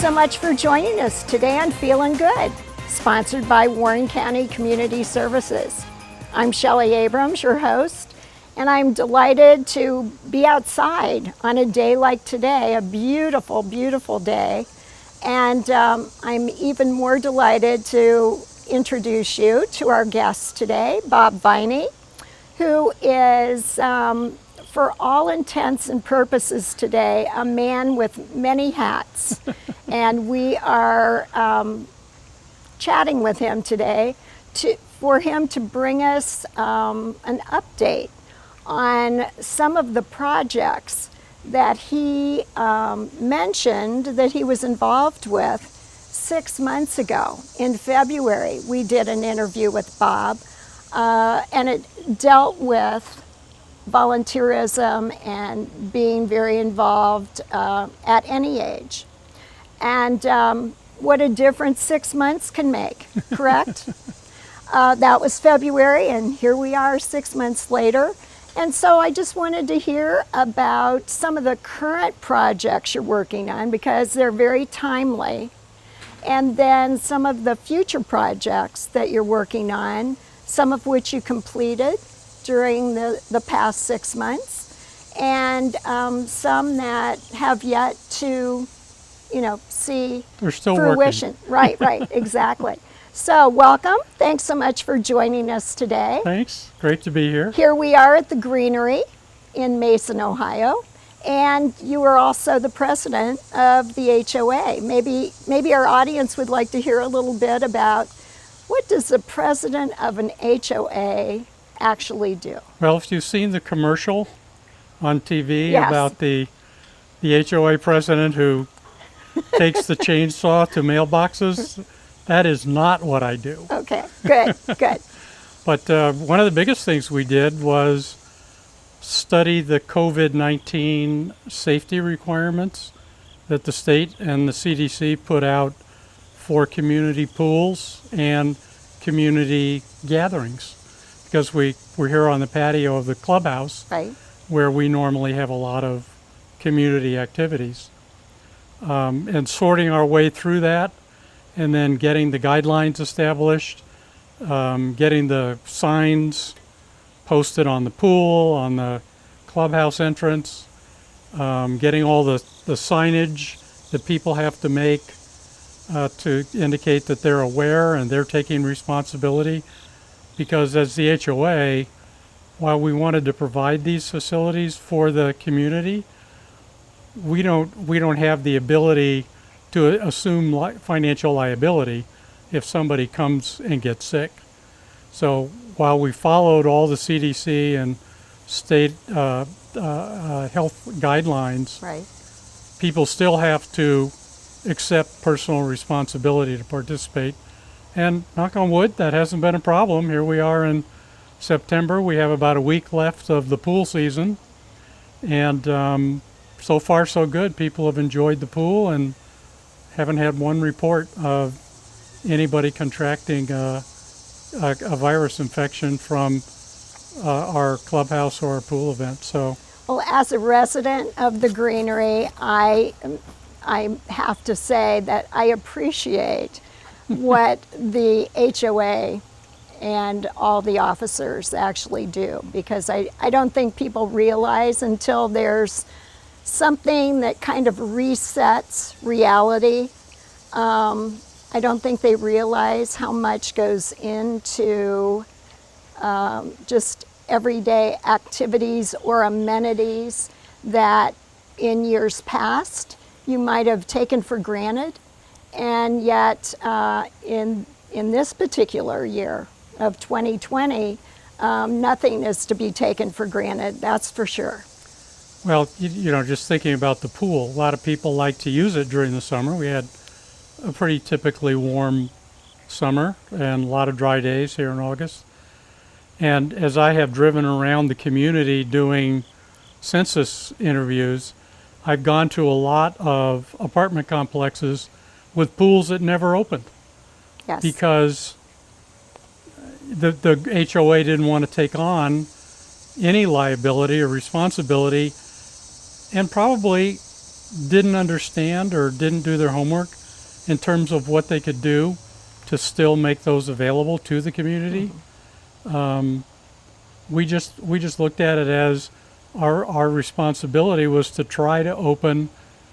so much for joining us today on Feelin' Good, sponsored by Warren County Community Services. I'm Shelley Abrams, your host, and I'm delighted to be outside on a day like today, a beautiful, beautiful day. And I'm even more delighted to introduce you to our guest today, Bob Viney, who is, for all intents and purposes today, a man with many hats. And we are chatting with him today for him to bring us an update on some of the projects that he mentioned that he was involved with 6 months ago. In February, we did an interview with Bob, and it dealt with volunteerism and being very involved at any age. And what a difference 6 months can make, correct? That was February, and here we are 6 months later. And so I just wanted to hear about some of the current projects you're working on because they're very timely. And then some of the future projects that you're working on, some of which you completed during the past 6 months, and some that have yet to, see We're still fruition. Working. Right, exactly. So welcome. Thanks so much for joining us today. Thanks. Great to be here. Here we are at the Greenery in Mason, Ohio, and you are also the president of the HOA. Maybe our audience would like to hear a little bit about what does the president of an HOA actually do? Well, if you've seen the commercial on TV Yes. about the HOA president who takes the chainsaw to mailboxes, that is not what I do. Okay, good. But one of the biggest things we did was study the COVID-19 safety requirements that the state and the CDC put out for community pools and community gatherings. Because we're here on the patio of the clubhouse, Right. where we normally have a lot of community activities. And sorting our way through that, and then getting the guidelines established, getting the signs posted on the pool, on the clubhouse entrance, getting all the signage that people have to make to indicate that they're aware and they're taking responsibility. Because as the HOA, while we wanted to provide these facilities for the community, we don't have the ability to assume financial liability if somebody comes and gets sick. So while we followed all the CDC and state health guidelines, Right. people still have to accept personal responsibility to participate. And knock on wood, that hasn't been a problem. Here we are in September. We have about a week left of the pool season. And so far, so good. People have enjoyed the pool and haven't had one report of anybody contracting a virus infection from our clubhouse or our pool event. So, Well, as a resident of the Greenery, I have to say that I appreciate what the HOA and all the officers actually do, because I don't think people realize until there's something that kind of resets reality. I don't think they realize how much goes into just everyday activities or amenities that in years past you might have taken for granted. And yet, in this particular year of 2020, nothing is to be taken for granted, that's for sure. well, just thinking about the pool, a lot of people like to use it during the summer. We had a pretty typically warm summer and a lot of dry days here in August. And as I have driven around the community doing census interviews, I've gone to a lot of apartment complexes with pools that never opened Yes. because the HOA didn't want to take on any liability or responsibility, and probably didn't understand or didn't do their homework in terms of what they could do to still make those available to the community. We just looked at it as our responsibility was to try to open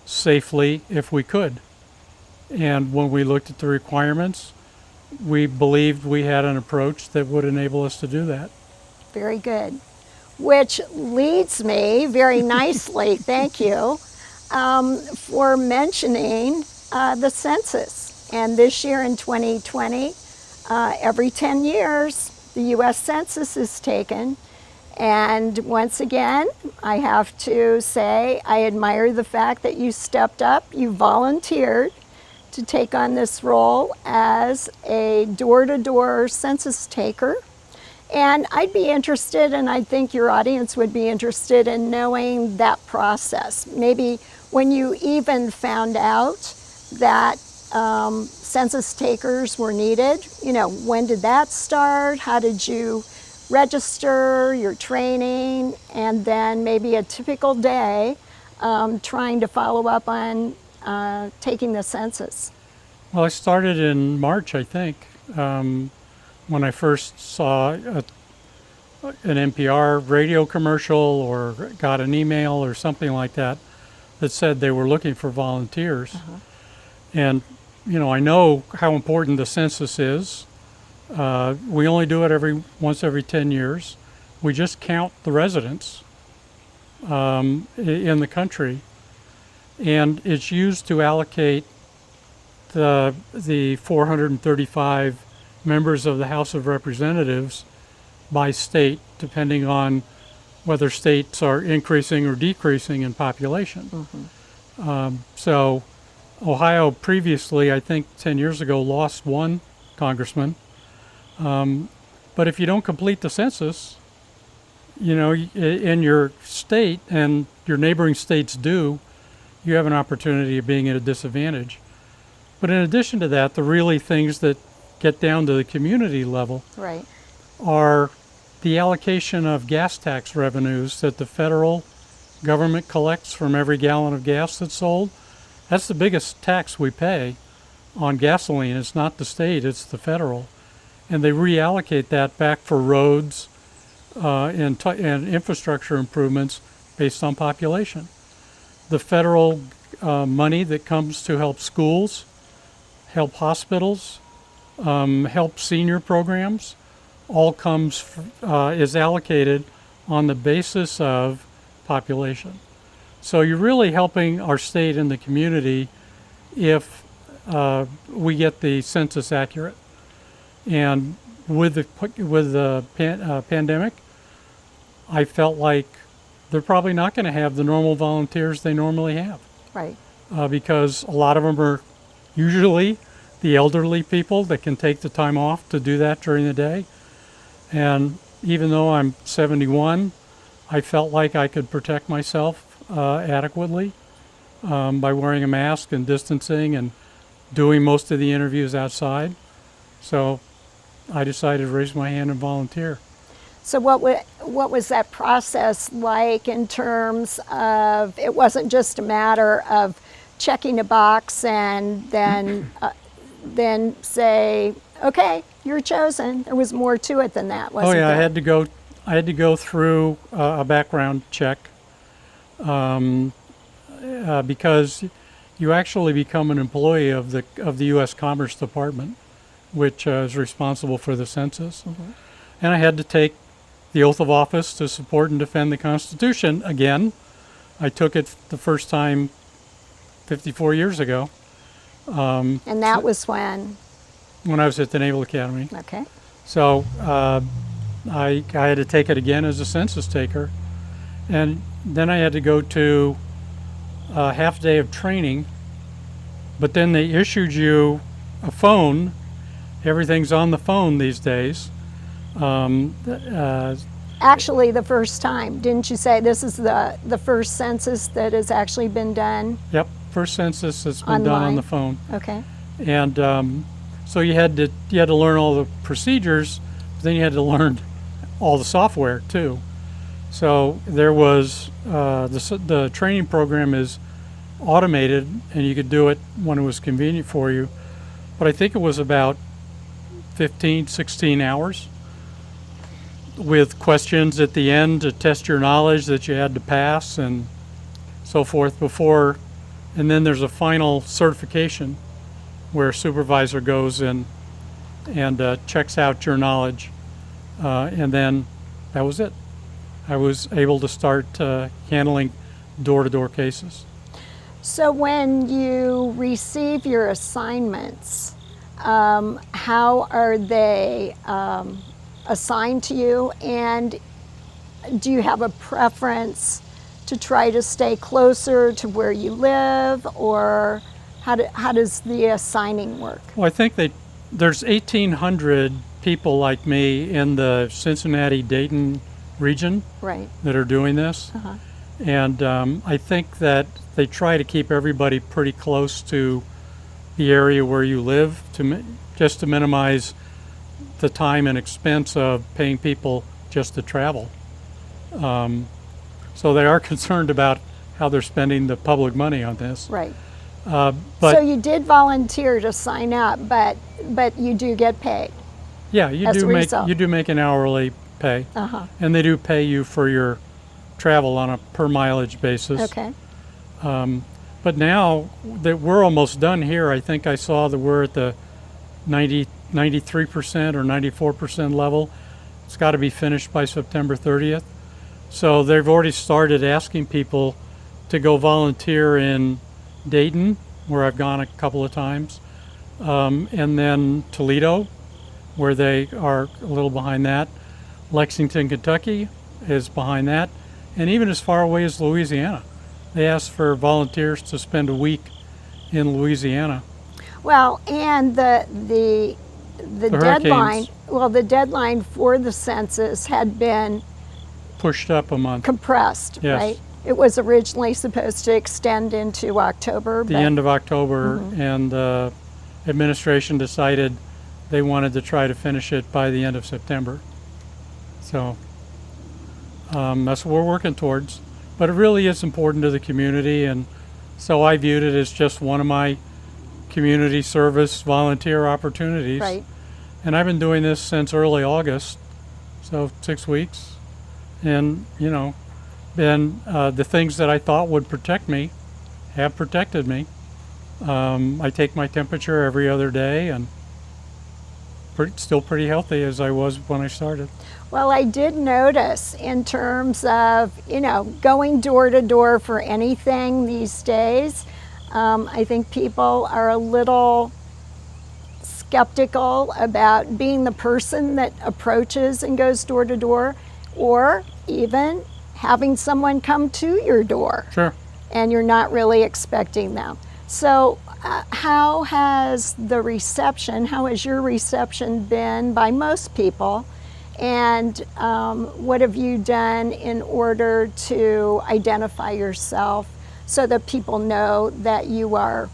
safely if we could. And when we looked at the requirements, we believed we had an approach that would enable us to do that. Very good. Which leads me very nicely, thank you, for mentioning the census. And this year in 2020, every 10 years, the U.S. Census is taken. And once again, I have to say I admire the fact that you stepped up, you volunteered to take on this role as a door-to-door census taker. And I'd be interested, and I think your audience would be interested in knowing that process. Maybe when you even found out that census takers were needed, when did that start? How did you register, your training, and then maybe a typical day trying to follow up on taking the census? Well, I started in March, I think, when I first saw an NPR radio commercial or got an email or something like that that said they were looking for volunteers. And, I know how important the census is. We only do it once every 10 years. We just count the residents in the country, and it's used to allocate the 435 members of the House of Representatives by state, depending on whether states are increasing or decreasing in population. So Ohio previously, I think 10 years ago, lost one congressman. But if you don't complete the census, in your state and your neighboring states do, you have an opportunity of being at a disadvantage. But in addition to that, the really things that get down to the community level Right. are the allocation of gas tax revenues that the federal government collects from every gallon of gas that's sold. That's the biggest tax we pay on gasoline. It's not the state, it's the federal. And they reallocate that back for roads and infrastructure improvements based on population. The federal money that comes to help schools, help hospitals, help senior programs, all is allocated on the basis of population. So you're really helping our state and the community if we get the census accurate. And with the pandemic, I felt like they're probably not going to have the normal volunteers they normally have. Right. Because a lot of them are usually the elderly people that can take the time off to do that during the day. And even though I'm 71, I felt like I could protect myself adequately by wearing a mask and distancing and doing most of the interviews outside. So I decided to raise my hand and volunteer. So what was that process like in terms of, it wasn't just a matter of checking a box and then say, okay, you're chosen. There was more to it than that, wasn't there? I had to go through a background check because you actually become an employee of the U.S. Commerce Department, which is responsible for the census. And I had to take the oath of office to support and defend the Constitution again. I took it the first time 54 years ago. And that was when I was at the Naval Academy. Okay. So I had to take it again as a census taker. And then I had to go to a half day of training. But then they issued you a phone. Everything's on the phone these days. Actually, the first time, didn't you say this is the first census that has actually been done? Yep, first census that's been done on the phone. Okay. And so you had to learn all the procedures, but then you had to learn all the software too. So there was the training program is automated, and you could do it when it was convenient for you. But I think it was about 15, 16 hours with questions at the end to test your knowledge that you had to pass and so forth before. And then there's a final certification where a supervisor goes in and checks out your knowledge. And then that was it. I was able to start handling door-to-door cases. So when you receive your assignments, how are they assigned to you? And do you have a preference to try to stay closer to where you live, or how does the assigning work? Well, I think there's 1,800 people like me in the Cincinnati-Dayton region Right. that are doing this. Uh-huh. And I think that they try to keep everybody pretty close to the area where you live just to minimize the time and expense of paying people just to travel. So they are concerned about how they're spending the public money on this. Right. But so you did volunteer to sign up, but you do get paid. yeah, you as a result. do make an hourly pay, Uh-huh. and they do pay you for your travel on a per mileage basis. Okay. But now that we're almost done here, I think I saw that we're at the 93% or 94% level. It's got to be finished by September 30th. So they've already started asking people to go volunteer in Dayton, where I've gone a couple of times, and then Toledo, where they are a little behind that. Lexington, Kentucky is behind that, and even as far away as Louisiana. They asked for volunteers to spend a week in Louisiana. Well, and the deadline. hurricanes. Well, the deadline for the census had been Pushed up a month. compressed, Yes. right? It was originally supposed to extend into October. The end of October, and the administration decided they wanted to try to finish it by the end of September. So that's what we're working towards. But it really is important to the community, and so I viewed it as just one of my community service volunteer opportunities. Right. And I've been doing this since early August, so 6 weeks. And, then the things that I thought would protect me have protected me. I take my temperature every other day, and still pretty healthy as I was when I started. Well, I did notice in terms of, going door to door for anything these days, I think people are a little skeptical about being the person that approaches and goes door to door, or even having someone come to your door. Sure. And you're not really expecting them. So how has your reception been by most people? And what have you done in order to identify yourself so that people know that you are?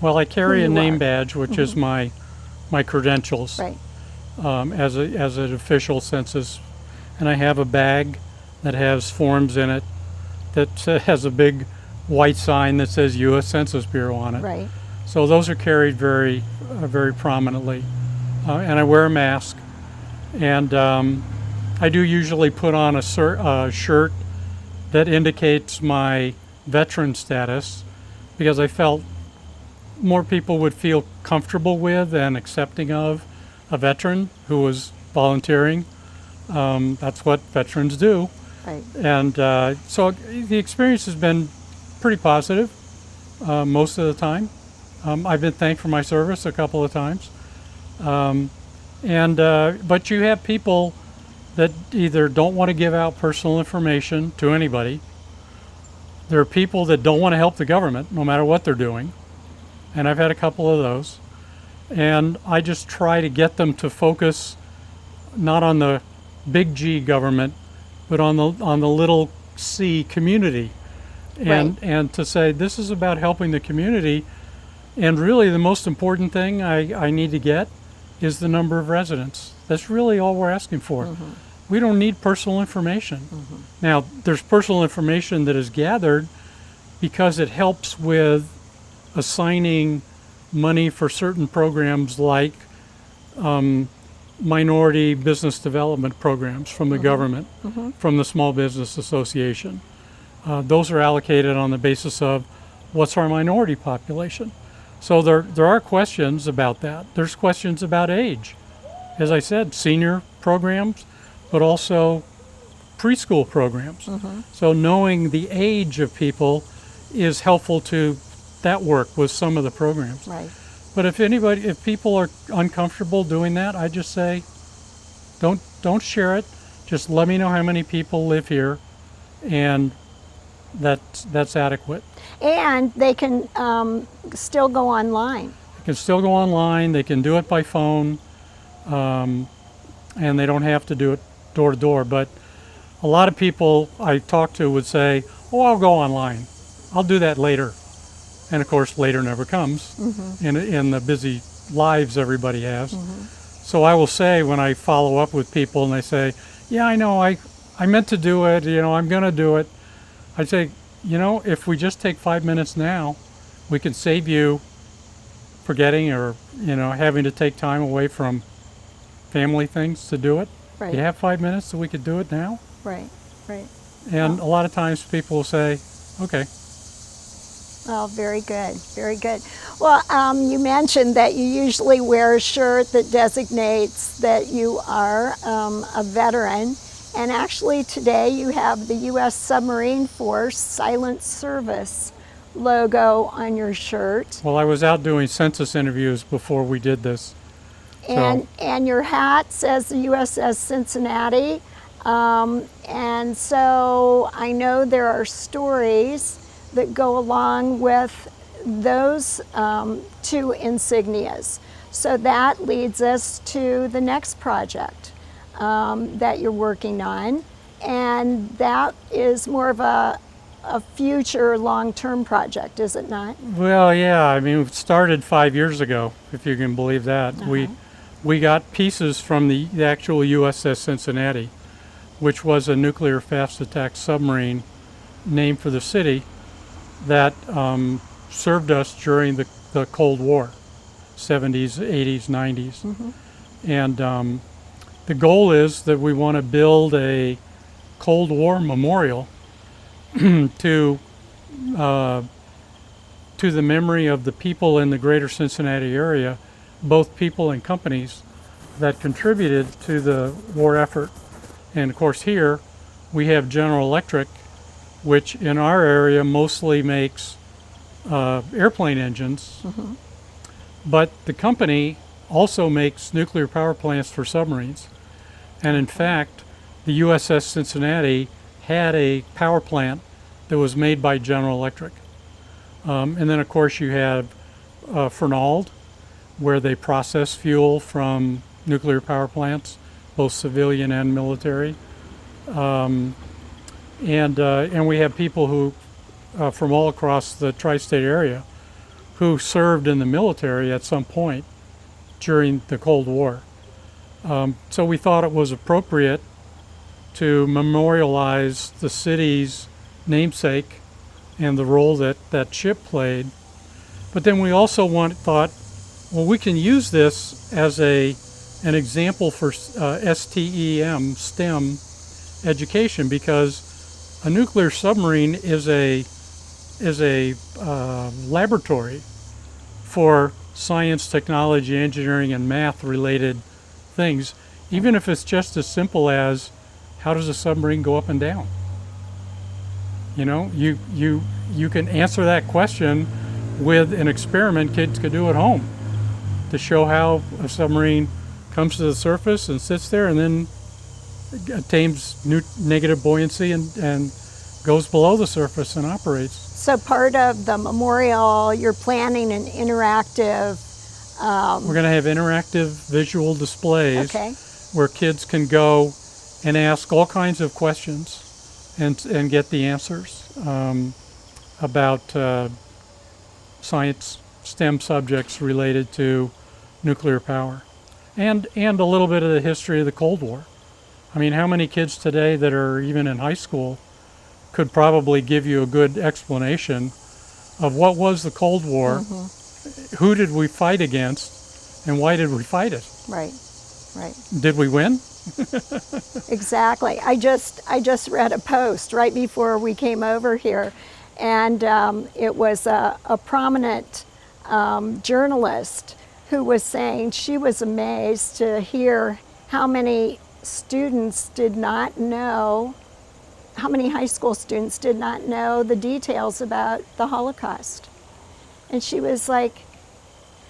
Well, I carry who a you name are. badge, which is my credentials Right. As an official census, and I have a bag that has forms in it that has a big white sign that says U.S. Census Bureau on it. Right. So those are carried very, very prominently, and I wear a mask, and I do usually put on a shirt that indicates my veteran status, because I felt more people would feel comfortable with and accepting of a veteran who was volunteering. That's what veterans do. Right. And so the experience has been pretty positive most of the time. I've been thanked for my service a couple of times. But you have people that either don't want to give out personal information to anybody. There are people that don't want to help the government, no matter what they're doing. And I've had a couple of those. And I just try to get them to focus not on the big G government, but on the little C community. And to say, this is about helping the community. And really the most important thing I need to get is the number of residents. That's really all we're asking for. We don't need personal information. Now, there's personal information that is gathered because it helps with assigning money for certain programs like minority business development programs from the government, from the Small Business Association. Those are allocated on the basis of what's our minority population. So there are questions about that. There's questions about age. As I said, senior programs, but also preschool programs. So knowing the age of people is helpful to that work with some of the programs. Right. But if people are uncomfortable doing that, I just say, don't share it. Just let me know how many people live here, and that's adequate. And they can still go online. They can still go online. They can do it by phone, and they don't have to do it door to door. But a lot of people I talk to would say, "Oh, I'll go online. I'll do that later." And of course, later never comes in the busy lives everybody has. So I will say, when I follow up with people and they say, "Yeah, I know, I meant to do it, I'm going to do it," I say, if we just take 5 minutes now, we can save you forgetting or, having to take time away from family things to do it. Right. You have 5 minutes, so we could do it now. Right. And a lot of times people will say, "Okay." Oh, very good, very good. Well, you mentioned that you usually wear a shirt that designates that you are a veteran. And actually today you have the U.S. Submarine Force Silent Service logo on your shirt. Well, I was out doing census interviews before we did this. And your hat says the USS Cincinnati. And so I know there are stories that go along with those two insignias. So that leads us to the next project that you're working on, and that is more of a future long-term project, is it not? Well, yeah, it started 5 years ago, if you can believe that. We got pieces from the actual USS Cincinnati, which was a nuclear fast attack submarine named for the city that served us during the Cold War, 70s, 80s, 90s. And the goal is that we want to build a Cold War memorial to the memory of the people in the greater Cincinnati area, both people and companies that contributed to the war effort. And of course here we have General Electric, which in our area mostly makes airplane engines, but the company also makes nuclear power plants for submarines. And in fact, the USS Cincinnati had a power plant that was made by General Electric. And then of course you have Fernald, where they process fuel from nuclear power plants, both civilian and military. And we have people who, from all across the tri-state area, who served in the military at some point during the Cold War. So we thought it was appropriate to memorialize the city's namesake and the role that ship played. But then we also thought, well, we can use this as an example for STEM education, because a nuclear submarine is a laboratory for science, technology, engineering, and math related things, even if it's just as simple as, how does a submarine go up and down? You can answer that question with an experiment kids could do at home to show how a submarine comes to the surface and sits there and then attains negative buoyancy and goes below the surface and operates. So part of the memorial, you're planning an interactive... We're going to have interactive visual displays where kids can go and ask all kinds of questions and get the answers about science, STEM subjects related to nuclear power, and a little bit of the history of the Cold War. How many kids today that are even in high school could probably give you a good explanation of what was the Cold War, who did we fight against, and why did we fight it? Right. Right. Did we win? Exactly. I just read a post right before we came over here, and it was a prominent journalist who was saying she was amazed to hear how many students did not know, how many high school students did not know the details about the Holocaust. And she was like,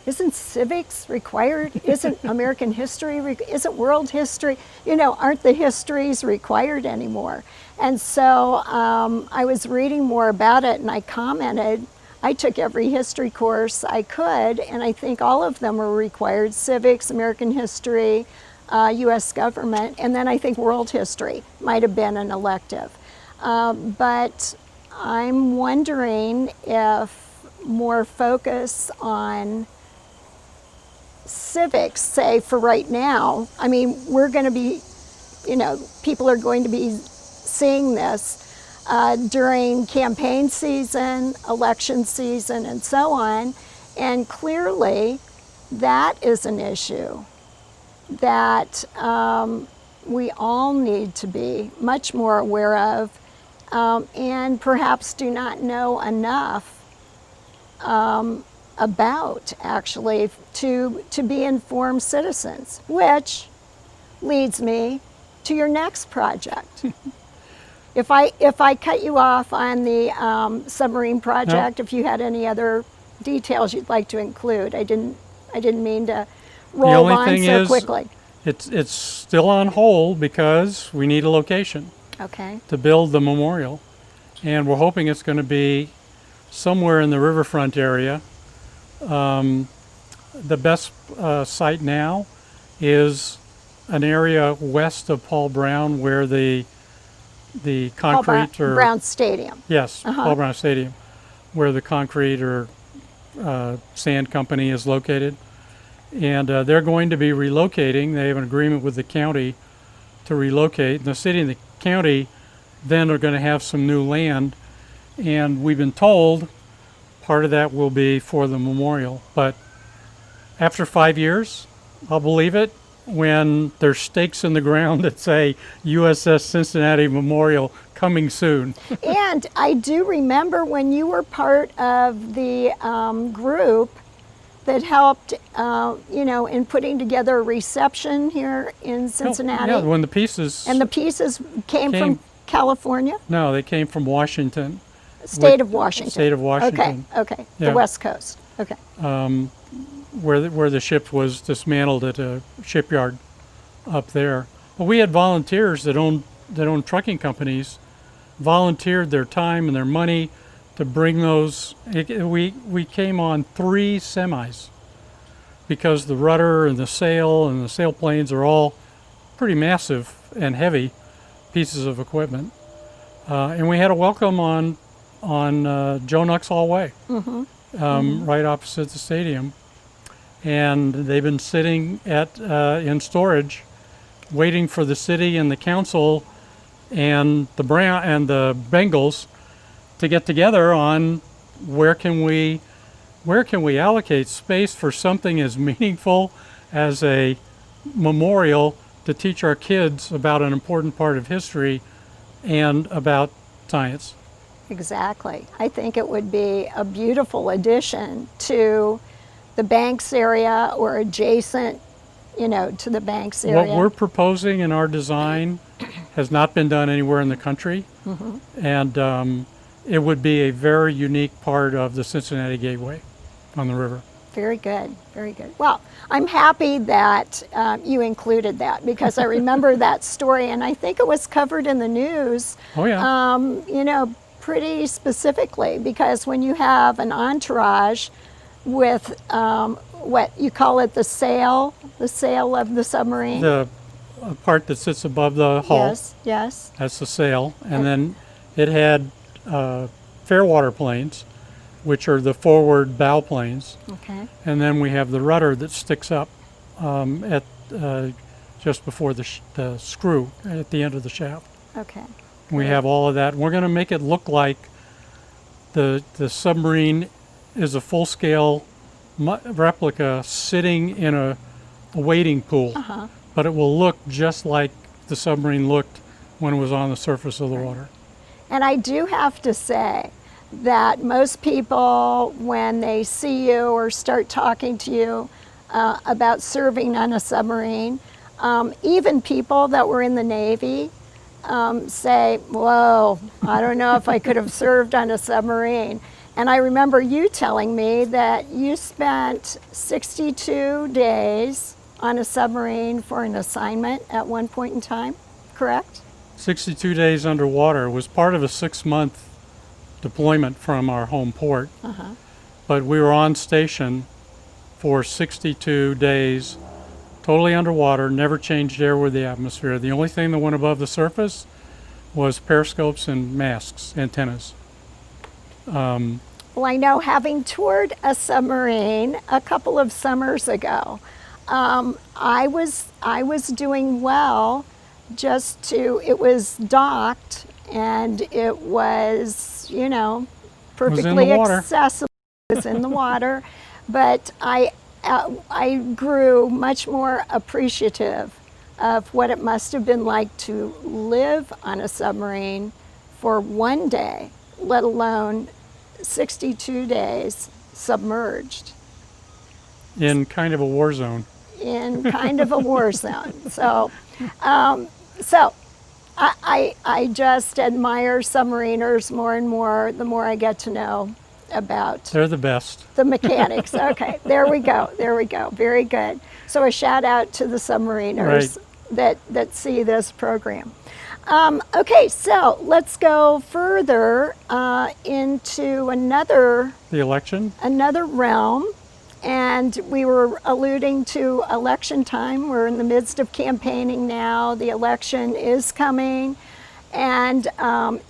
isn't civics required? Isn't American history, isn't world history? You know, aren't the histories required anymore? And so I was reading more about it, and I commented, I took every history course I could, and I think all of them were required: civics, American history, US government, and then I think world history might have been an elective. But I'm wondering if more focus on civics, say, for right now. I mean, we're going to be, you know, people are going to be seeing this during campaign season, election season, and so on. And clearly, that is an issue that we all need to be much more aware of, and perhaps do not know enough about, actually, to be informed citizens, which leads me to your next project. If I cut you off on the submarine project, if you had any other details you'd like to include, I didn't mean to roll on so quickly. It's still on hold because we need a location to build the memorial, and we're hoping it's going to be somewhere in the riverfront area. The best site now is an area west of Paul Brown, where the concrete Paul Brown Stadium. Yes, Paul Brown Stadium, where the concrete or sand company is located. And they're going to be relocating. They have an agreement with the county to relocate. And the city and the county then are going to have some new land. And we've been told part of that will be for the memorial. But after 5 years, I'll believe it when there's stakes in the ground that say USS Cincinnati Memorial coming soon. And I do remember when you were part of the group that helped, you know, in putting together a reception here in Cincinnati. Yeah, when the pieces... And the pieces came from California? No, they came from Washington. State of Washington. State of Washington. Okay. Yeah. The West Coast. Okay. Where the ship was dismantled at a shipyard up there. But we had volunteers that owned trucking companies, volunteered their time and their money to bring those. We came on 3 semis because the rudder and the sailplanes are all pretty massive and heavy pieces of equipment. And we had a welcome on Joe Nuxhall Way, right opposite the stadium. And they've been sitting in storage, waiting for the city and the council and the Bengals to get together on where can we allocate space for something as meaningful as a memorial to teach our kids about an important part of history and about science. Exactly. I think it would be a beautiful addition to the Banks area or adjacent, you know, to the Banks area. What we're proposing in our design has not been done anywhere in the country, and it would be a very unique part of the Cincinnati Gateway on the river. Very good, very good. Well, I'm happy that you included that because I remember that story, and I think it was covered in the news. Oh yeah. You know, pretty specifically, because when you have an entourage with what you call it, the sail of the submarine. The part that sits above the hull. Yes. That's the sail, and then it had fairwater planes, which are the forward bow planes. Okay. And then we have the rudder that sticks up at just before the screw at the end of the shaft. Okay. We have all of that. We're going to make it look like The submarine is a full-scale replica sitting in a wading pool, but it will look just like the submarine looked when it was on the surface of the water. And I do have to say that most people, when they see you or start talking to you about serving on a submarine, even people that were in the Navy say, whoa, I don't know if I could have served on a submarine. And I remember you telling me that you spent 62 days on a submarine for an assignment at one point in time, correct? 62 days underwater was part of a 6-month deployment from our home port. But we were on station for 62 days, totally underwater, never changed air with the atmosphere. The only thing that went above the surface was periscopes and masks, antennas. Well, I know, having toured a submarine a couple of summers ago, I was doing well. It was docked, and it was, perfectly accessible. It was in the water, but I grew much more appreciative of what it must have been like to live on a submarine for one day, let alone 62 days submerged. In kind of a war zone. In kind of a war zone. So I just admire submariners more and more the more I get to know about. They're the best. The mechanics. Okay, there we go. Very good. So a shout out to the submariners that see this program. Okay, so let's go further into another realm. And we were alluding to election time. We're in the midst of campaigning now. The election is coming. And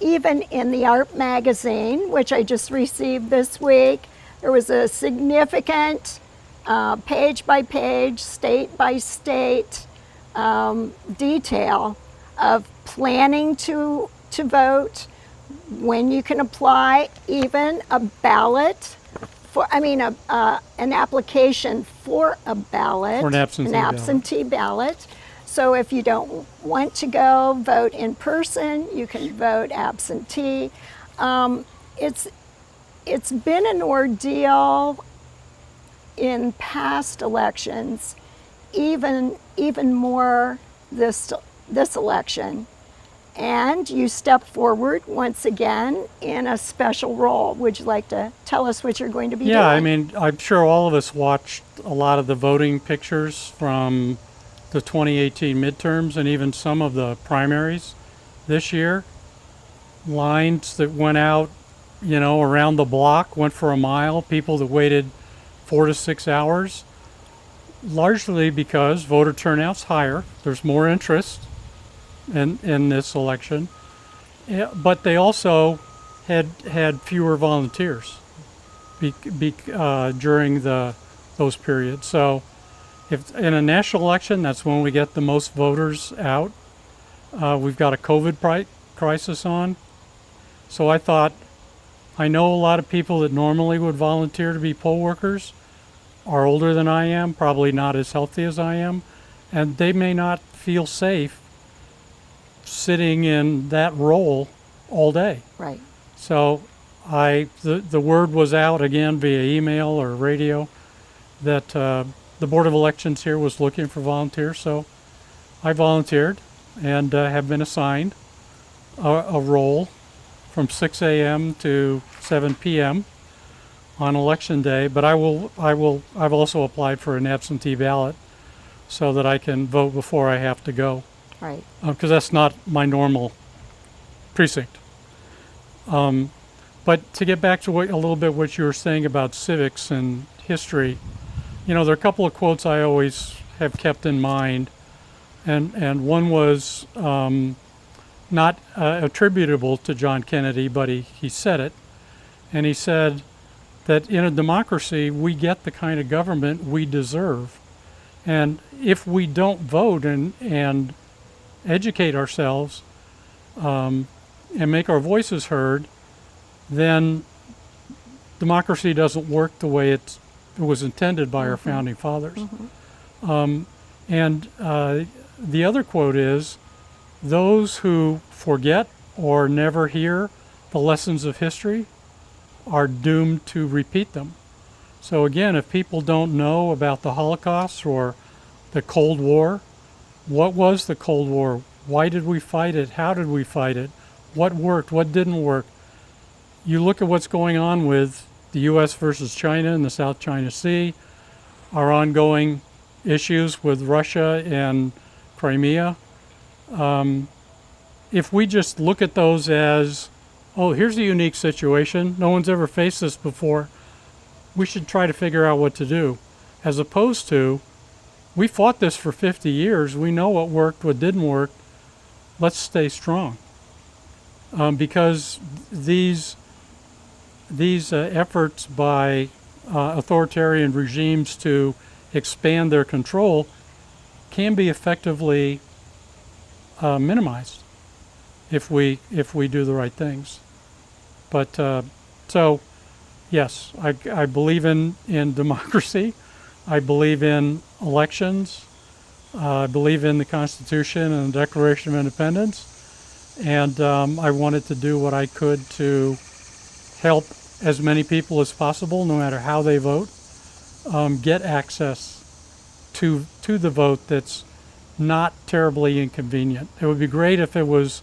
even in the Art magazine, which I just received this week, there was a significant page by page, state by state detail of planning to vote, when you can apply, even a ballot. An application for a ballot, for an absentee ballot. So if you don't want to go vote in person, you can vote absentee. It's been an ordeal in past elections, even more this election. And you step forward once again in a special role. Would you like to tell us what you're going to be doing? Yeah, I'm sure all of us watched a lot of the voting pictures from the 2018 midterms and even some of the primaries this year. Lines that went out, around the block, went for a mile, people that waited 4 to 6 hours, largely because voter turnout's higher. There's more interest in this election, but they also had fewer volunteers during those periods. So, if in a national election, that's when we get the most voters out. We've got a COVID crisis on, so I thought, I know a lot of people that normally would volunteer to be poll workers are older than I am, probably not as healthy as I am, and they may not feel safe sitting in that role all day. Right. So the word was out again via email or radio that the Board of Elections here was looking for volunteers. So I volunteered and have been assigned a role from 6 a.m. to 7 p.m. on election day. But I've also applied for an absentee ballot so that I can vote before I have to go. Right. Because that's not my normal precinct. But to get back to a little bit what you were saying about civics and history, there are a couple of quotes I always have kept in mind, and one was not attributable to John Kennedy, but he said it, and he said that in a democracy we get the kind of government we deserve, and if we don't vote and educate ourselves and make our voices heard, then democracy doesn't work the way it was intended by our founding fathers. And the other quote is, those who forget or never hear the lessons of history are doomed to repeat them. So again, if people don't know about the Holocaust or the Cold War, what was the Cold War? Why did we fight it? How did we fight it? What worked? What didn't work? You look at what's going on with the U.S. versus China in the South China Sea, our ongoing issues with Russia and Crimea. If we just look at those as, oh, here's a unique situation, no one's ever faced this before, we should try to figure out what to do. As opposed to, we fought this for 50 years, we know what worked, what didn't work, let's stay strong. Because these efforts by authoritarian regimes to expand their control can be effectively minimized if we do the right things. But so yes, I believe in democracy. I believe in elections. I believe in the Constitution and the Declaration of Independence. And I wanted to do what I could to help as many people as possible, no matter how they vote, get access to the vote that's not terribly inconvenient. It would be great if it was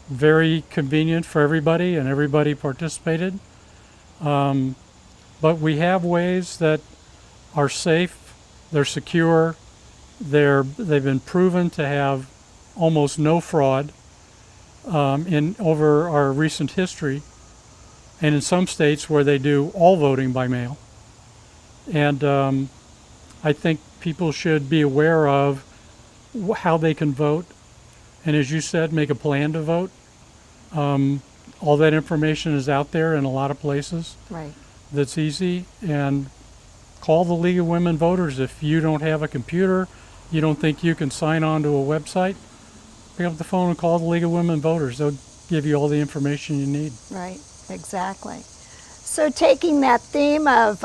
very convenient for everybody and everybody participated. But we have ways that are safe, they're secure, they've been proven to have almost no fraud in over our recent history, and in some states where they do all voting by mail. And I think people should be aware of how they can vote, and as you said, make a plan to vote. All that information is out there in a lot of places. Right. That's easy. And call the League of Women Voters. If you don't have a computer, you don't think you can sign on to a website, pick up the phone and call the League of Women Voters. They'll give you all the information you need. Right, exactly. So taking that theme of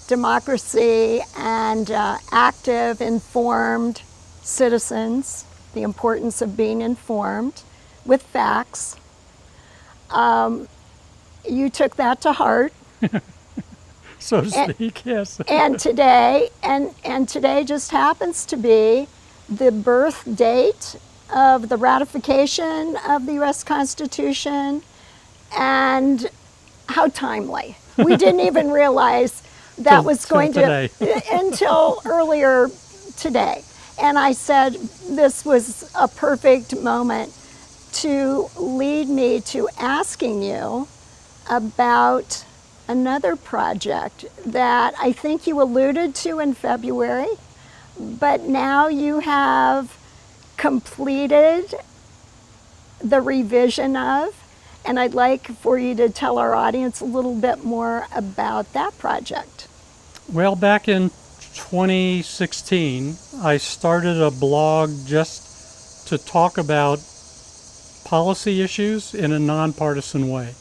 democracy and active, informed citizens, the importance of being informed with facts, you took that to heart. So to speak, yes. And today just happens to be the birth date of the ratification of the U.S. Constitution, and how timely. We didn't even realize that was going to until earlier today. And I said this was a perfect moment to lead me to asking you about another project that I think you alluded to in February, but now you have completed the revision of, and I'd like for you to tell our audience a little bit more about that project. Well, back in 2016, I started a blog just to talk about policy issues in a nonpartisan way.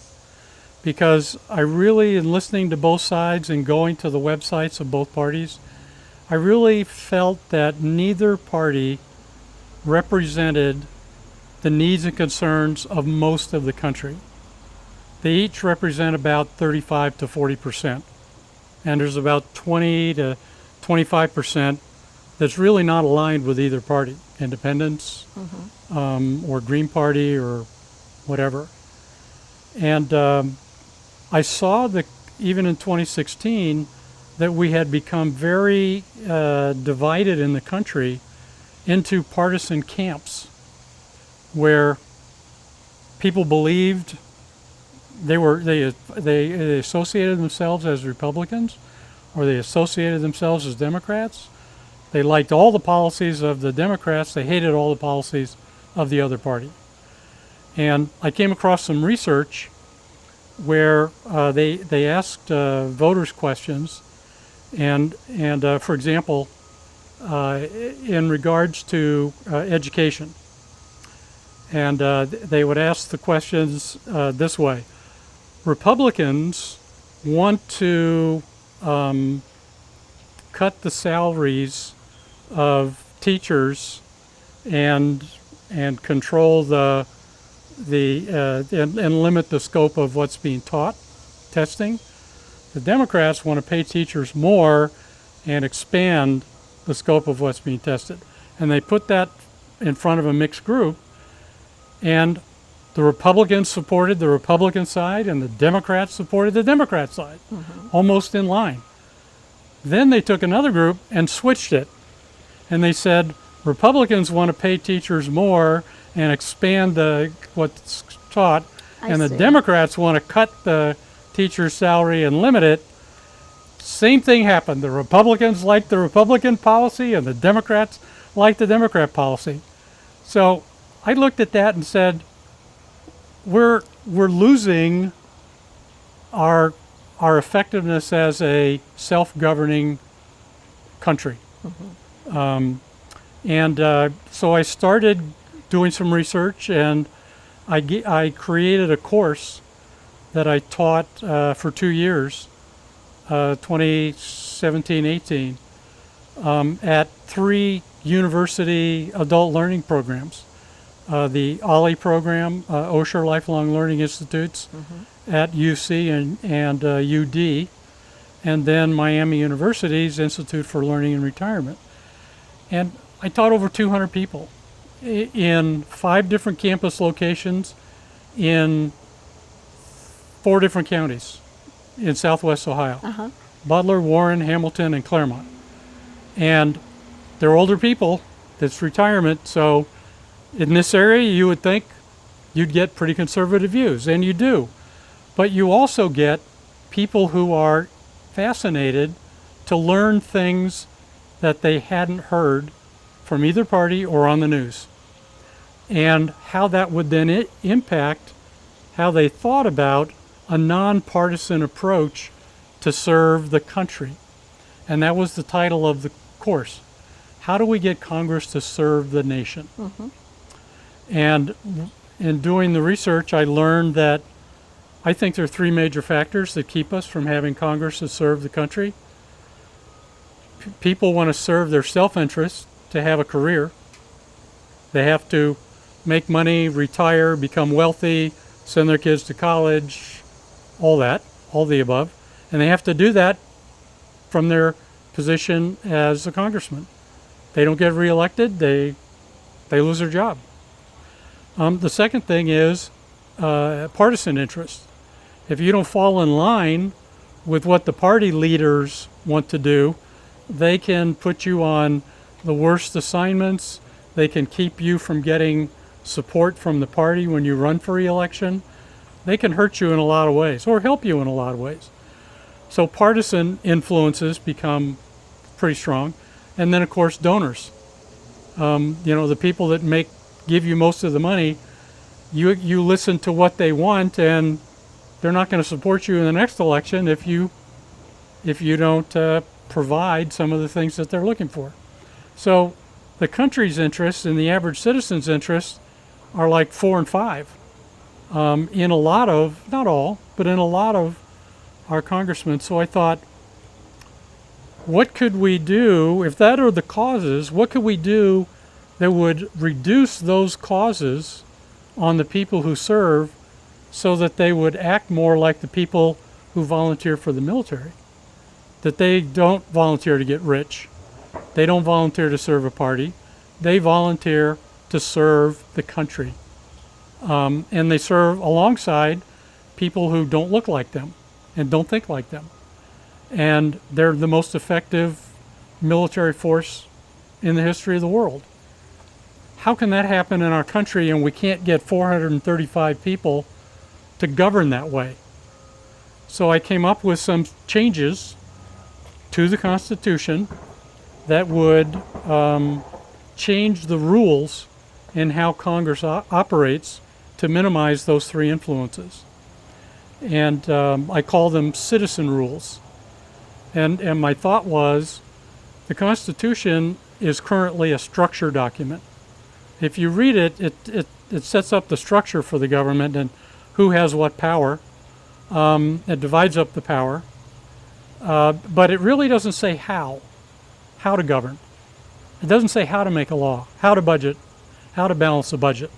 Because I really, in listening to both sides and going to the websites of both parties, I really felt that neither party represented the needs and concerns of most of the country. They each represent about 35 to 40%. And there's about 20 to 25% that's really not aligned with either party, independents, or Green Party or whatever. And I saw that even in 2016 that we had become very divided in the country into partisan camps where people believed they associated themselves as Republicans, or they associated themselves as Democrats. They liked all the policies of the Democrats. They hated all the policies of the other party. And I came across some research where they asked voters questions, and for example, in regards to education, and they would ask the questions this way: Republicans want to cut the salaries of teachers and control and limit the scope of what's being taught, testing. The Democrats want to pay teachers more and expand the scope of what's being tested. And they put that in front of a mixed group, and the Republicans supported the Republican side and the Democrats supported the Democrat side, almost in line. Then they took another group and switched it. And they said, Republicans want to pay teachers more and expand what's taught, and the Democrats want to cut the teacher's salary and limit it. Same thing happened. The Republicans liked the Republican policy and the Democrats liked the Democrat policy. So I looked at that and said, we're losing our effectiveness as a self-governing country. So I started doing some research, and I created a course that I taught for 2 years, 2017-18, at 3 university adult learning programs. The OLLI program, Osher Lifelong Learning Institutes, at UC and UD, and then Miami University's Institute for Learning and Retirement. And I taught over 200 people in 5 different campus locations in 4 different counties in Southwest Ohio. Butler, Warren, Hamilton, and Claremont. And they're older people. That's retirement. So in this area, you would think you'd get pretty conservative views, and you do. But you also get people who are fascinated to learn things that they hadn't heard from either party or on the news, and how that would then impact how they thought about a nonpartisan approach to serve the country. And that was the title of the course. How do we get Congress to serve the nation? And in doing the research, I learned that I think there are 3 major factors that keep us from having Congress to serve the country. People want to serve their self-interest, to have a career. They have to make money, retire, become wealthy, send their kids to college, all that, all the above. And they have to do that from their position as a congressman. They don't get reelected, they lose their job. The second thing is partisan interest. If you don't fall in line with what the party leaders want to do, they can put you on the worst assignments. They can keep you from getting support from the party when you run for re-election. They can hurt you in a lot of ways, or help you in a lot of ways. So partisan influences become pretty strong. And then, of course, donors. The people that give you most of the money, you listen to what they want, and they're not going to support you in the next election if you don't provide some of the things that they're looking for. So the country's interests and the average citizen's interests are like 4 and 5 in a lot of, not all, but in a lot of our congressmen. So I thought, what could we do, if that are the causes, what could we do that would reduce those causes on the people who serve so that they would act more like the people who volunteer for the military? That they don't volunteer to get rich. They don't volunteer to serve a party. They volunteer to serve the country. And they serve alongside people who don't look like them and don't think like them. And they're the most effective military force in the history of the world. How can that happen in our country and we can't get 435 people to govern that way? So I came up with some changes to the Constitution that would change the rules in how Congress operates to minimize those 3 influences. And I call them citizen rules. And my thought was, the Constitution is currently a structure document. If you read it, it sets up the structure for the government and who has what power. It divides up the power, but it really doesn't say how to govern. It doesn't say how to make a law, how to budget, how to balance a budget.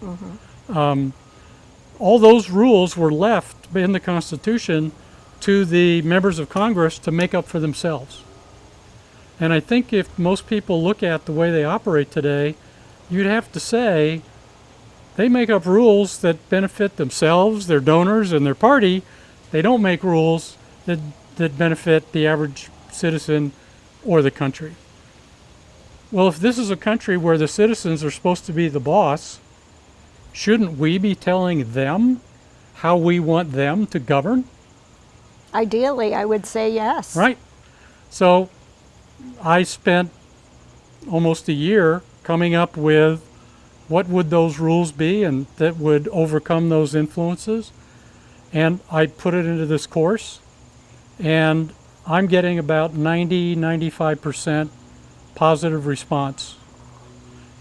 All those rules were left in the Constitution to the members of Congress to make up for themselves. And I think if most people look at the way they operate today, you'd have to say they make up rules that benefit themselves, their donors, and their party. They don't make rules that benefit the average citizen or the country. Well, if this is a country where the citizens are supposed to be the boss, shouldn't we be telling them how we want them to govern? Ideally, I would say yes. Right. So I spent almost a year coming up with what would those rules be and that would overcome those influences. And I put it into this course, and I'm getting about 95% positive response.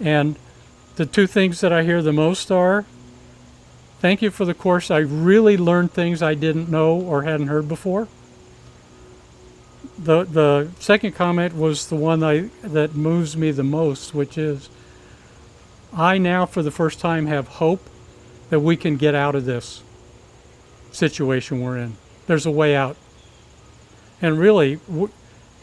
And the two things that I hear the most are, thank you for the course. I really learned things I didn't know or hadn't heard before. The second comment was the one that moves me the most, which is, I now for the first time have hope that we can get out of this situation we're in. There's a way out. And really,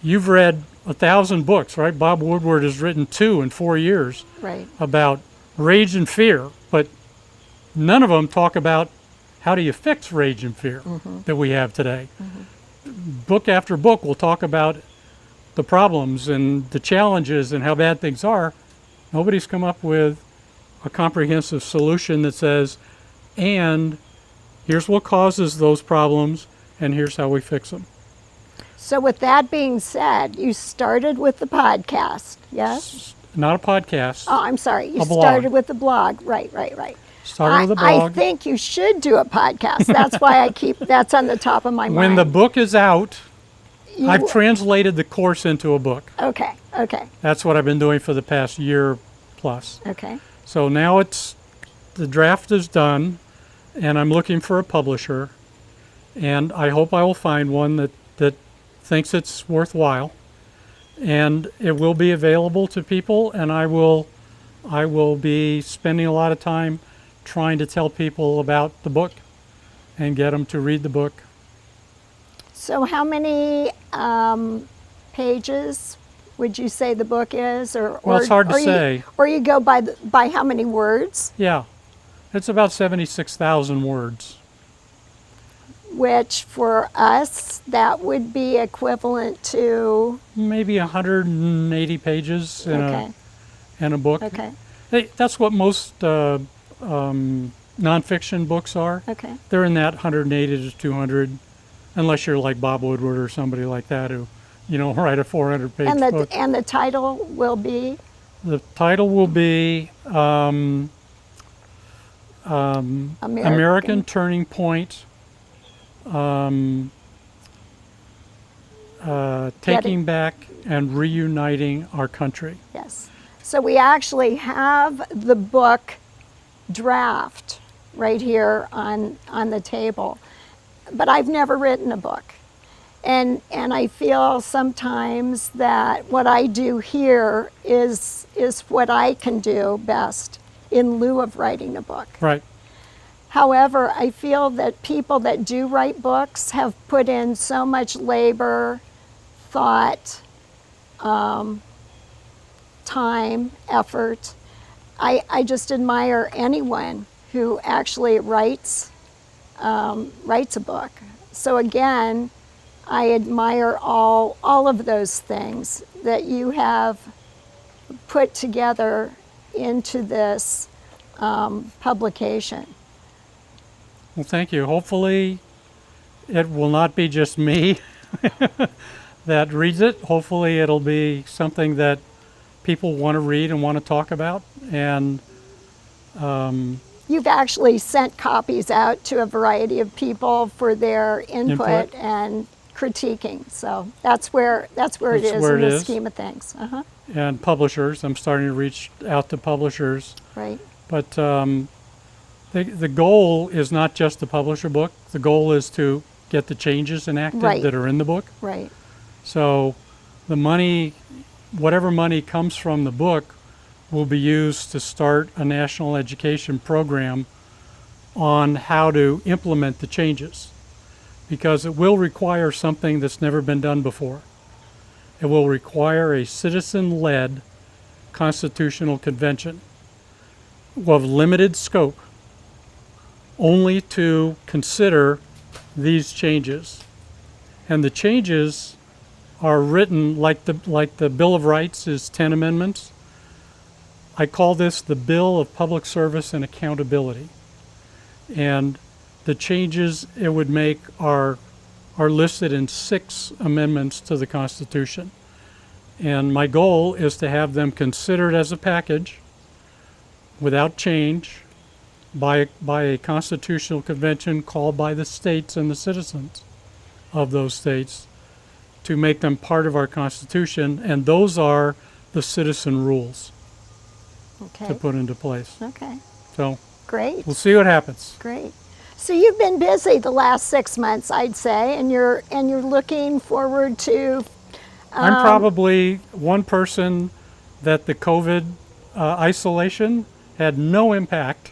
you've read 1,000 books, right? Bob Woodward has written 2 in 4 years Right. about rage and fear, but none of them talk about how do you fix rage and fear that we have today. Book after book will talk about the problems and the challenges and how bad things are. Nobody's come up with a comprehensive solution that says, and here's what causes those problems, and here's how we fix them. So with that being said, you started with the podcast, yes? Not a podcast. Oh, I'm sorry. You A blog. started with the blog. Right. Started with a I blog. think you should do a podcast. That's why that's on the top of my mind. When the book is out, You- I've translated the course into a book. Okay. That's what I've been doing for the past year plus. Okay. So now the draft is done, and I'm looking for a publisher, and I hope I will find one that thinks it's worthwhile, and it will be available to people, and I will be spending a lot of time trying to tell people about the book and get them to read the book. So how many pages would you say the book is? Well, it's hard to say. Or you go by how many words? Yeah, it's about 76,000 words. Which for us, that would be equivalent to... Maybe 180 pages in a book. Okay. That's what most nonfiction books are. Okay. They're in that 180 to 200, unless you're like Bob Woodward or somebody like that who, write a 400-page book. And the title will be? The title will be American Turning Point, Taking Back and Reuniting Our Country. Yes. So we actually have the book draft right here on the table, but I've never written a book. And I feel sometimes that what I do here is what I can do best in lieu of writing a book. Right. However, I feel that people that do write books have put in so much labor, thought, time, effort. I just admire anyone who actually writes a book. So again, I admire all of those things that you have put together into this publication. Well, thank you. Hopefully it will not be just me that reads it. Hopefully it'll be something that people want to read and want to talk about. And you've actually sent copies out to a variety of people for their input. And critiquing. So that's where it is in the scheme of things. And publishers. I'm starting to reach out to publishers. Right. But the goal is not just to publish a book. The goal is to get the changes enacted Right. that are in the book. Right. So the money, whatever money comes from the book, will be used to start a national education program on how to implement the changes, because it will require something that's never been done before. It will require a citizen-led constitutional convention of limited scope, only to consider these changes. And the changes are written like the Bill of Rights is 10 amendments. I call this the Bill of Public Service and Accountability. And the changes it would make are listed in 6 amendments to the Constitution. And my goal is to have them considered as a package without change by a constitutional convention called by the states and the citizens of those states to make them part of our Constitution. And those are the citizen rules Okay. to put into place. Okay. So Great. we'll see what happens. Great. So you've been busy the last 6 months, I'd say, and you're looking forward to. I'm probably one person that the COVID isolation had no impact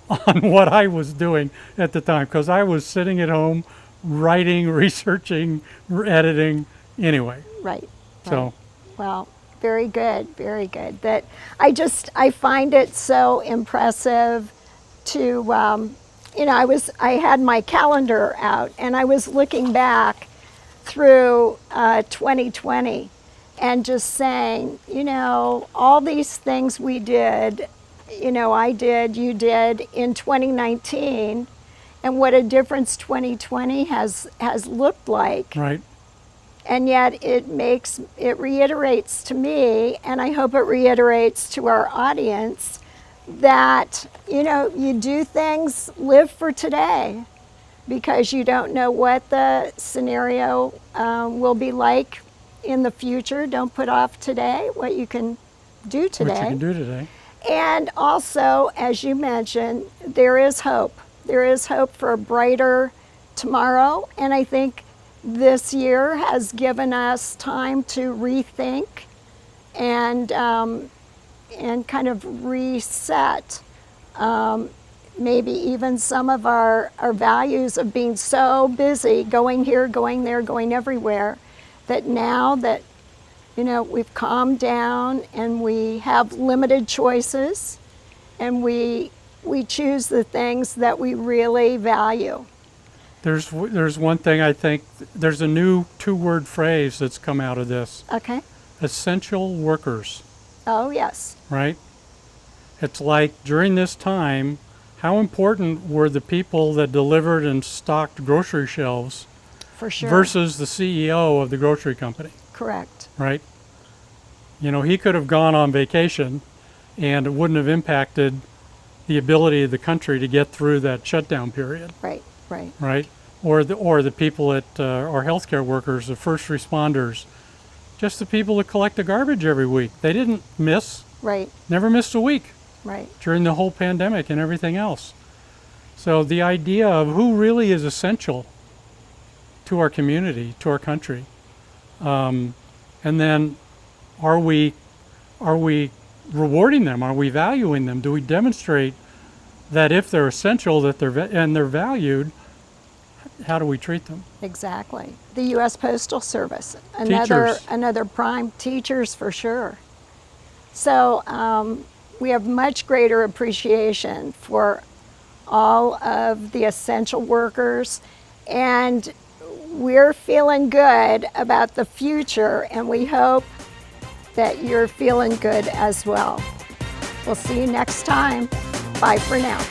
on what I was doing at the time, because I was sitting at home writing, researching, editing anyway. Right. So Well, very good, very good. That I find it so impressive to, I had my calendar out and I was looking back through 2020 and just saying, all these things we did, I did, you did in 2019, and what a difference 2020 has looked like. right. And yet it reiterates to me, and I hope it reiterates to our audience, that, you do things, live for today, because you don't know what the scenario will be like in the future. Don't put off today what you can do today. What you can do today. And also, as you mentioned, there is hope. There is hope for a brighter tomorrow, and I think this year has given us time to rethink and kind of reset maybe even some of our values of being so busy, going here, going there, going everywhere, that now that we've calmed down and we have limited choices, and we choose the things that we really value. There's one thing I think, there's a new 2-word phrase that's come out of this. Okay. Essential workers, Oh, yes. right? It's like during this time, how important were the people that delivered and stocked grocery shelves For sure. versus the CEO of the grocery company, Correct. right? He could have gone on vacation and it wouldn't have impacted the ability of the country to get through that shutdown period, Right. Right. right? Or the people that are healthcare workers, the first responders, just the people that collect the garbage every week. They didn't miss, Right. never missed a week Right. during the whole pandemic and everything else. So the idea of who really is essential to our community, to our country, and then are we rewarding them? Are we valuing them? Do we demonstrate that if they're essential, that they're valued? How do we treat them? Exactly. The U.S. Postal Service, Teachers. another prime, teachers for sure. So we have much greater appreciation for all of the essential workers, and we're feeling good about the future, and we hope that you're feeling good as well. We'll see you next time. Bye for now.